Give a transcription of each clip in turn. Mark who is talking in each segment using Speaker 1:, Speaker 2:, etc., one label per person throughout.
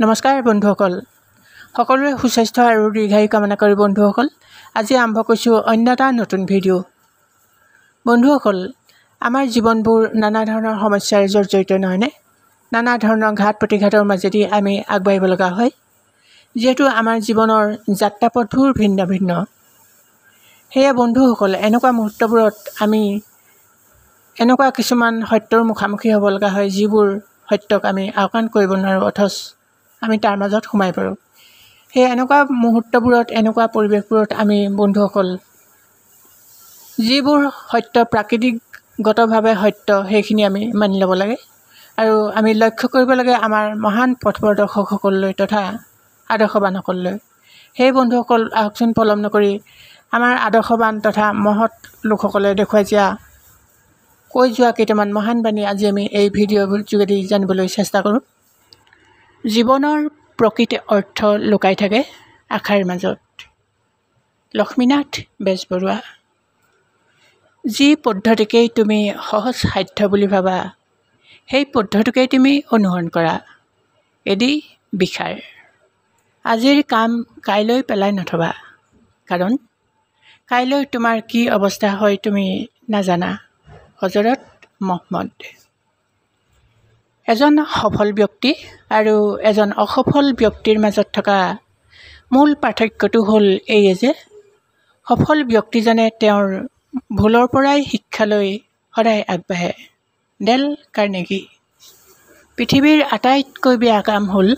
Speaker 1: নমস্কাৰ বন্ধুসকল, সকলোৰে সুস্বাস্থ্য আৰু দীৰ্ঘায়ু কামনা কৰি বন্ধুসকল আজি আৰম্ভ কৰিছোঁ অন্য এটা নতুন ভিডিঅ'। বন্ধুসকল, আমাৰ জীৱনবোৰ নানা ধৰণৰ সমস্যাৰে জৰ্জৰিত নহয়নে? নানা ধৰণৰ ঘাত প্ৰতিঘাতৰ মাজেদি আমি আগবাঢ়িব লগা হয়, যিহেতু আমাৰ জীৱনৰ যাত্ৰাপথবোৰ ভিন্ন ভিন্ন। সেয়ে বন্ধুসকল, এনেকুৱা মুহূৰ্তবোৰত আমি এনেকুৱা কিছুমান সত্যৰ মুখামুখি হ'ব লগা হয়, যিবোৰ সত্যক আমি আওকাণ কৰিব নোৱাৰোঁ, অথচ আমি তাৰ মাজত সোমাই পৰোঁ। সেই এনেকুৱা মুহূৰ্তবোৰত, এনেকুৱা পৰিৱেশবোৰত আমি বন্ধুসকল যিবোৰ সত্য, প্ৰাকৃতিকগতভাৱে সত্য, সেইখিনি আমি মানি ল'ব লাগে আৰু আমি লক্ষ্য কৰিব লাগে আমাৰ মহান পথ প্ৰদৰ্শকসকললৈ তথা আদৰ্শবানসকললৈ। সেই বন্ধুসকল, আহকচোন পলম নকৰি আমাৰ আদৰ্শবান তথা মহৎ লোকসকলে দেখুৱাই কৈ যোৱা কেইটামান মহান বাণী আজি আমি এই ভিডিঅ'ৰ যোগেদি জানিবলৈ চেষ্টা কৰোঁ। জীৱনৰ প্ৰকৃত অৰ্থ লুকাই থাকে আশাৰ মাজত। লক্ষ্মীনাথ বেজবৰুৱা। যি পদ্ধতিকেই তুমি সহজ সাধ্য বুলি ভাবা, সেই পদ্ধতিকেই তুমি অনুসৰণ কৰা। এদি বিষাৰ। আজিৰ কাম কাইলৈ পেলাই নথবা, কাৰণ কাইলৈ তোমাৰ কি অৱস্থা হয় তুমি নাজানা। হজৰত মহম্মদ। এজন সফল ব্যক্তি আৰু এজন অসফল ব্যক্তিৰ মাজত থকা মূল পাৰ্থক্যটো হ'ল এইয়ে যে সফল ব্যক্তিজনে তেওঁৰ ভুলৰ পৰাই শিক্ষালৈ সদায় আগবাঢ়ে। Dale Carnegie. পৃথিৱীৰ আটাইতকৈ বেয়া কাম হ'ল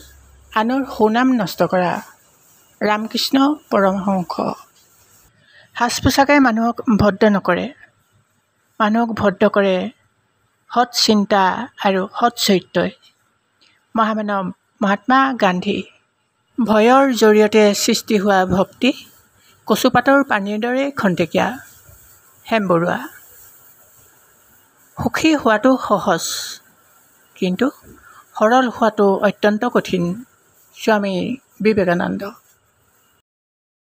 Speaker 1: আনৰ সুনাম নষ্ট কৰা। ৰামকৃষ্ণ পৰমহংস। সাজ পোছাকে মানুহক ভদ্ৰ নকৰে, মানুহক ভদ্ৰ কৰে সৎ চিন্তা আৰু সৎ চৰিত্ৰই। মহামানৱ মহাত্মা গান্ধী। ভয়ৰ জৰিয়তে সৃষ্টি হোৱা ভক্তি কচুপাতৰ পানীৰ দৰে খন্তেকীয়া। হেম বৰুৱা। সুখী হোৱাটো সহজ, কিন্তু সৰল হোৱাটো অত্যন্ত কঠিন। স্বামী বিবেকানন্দ।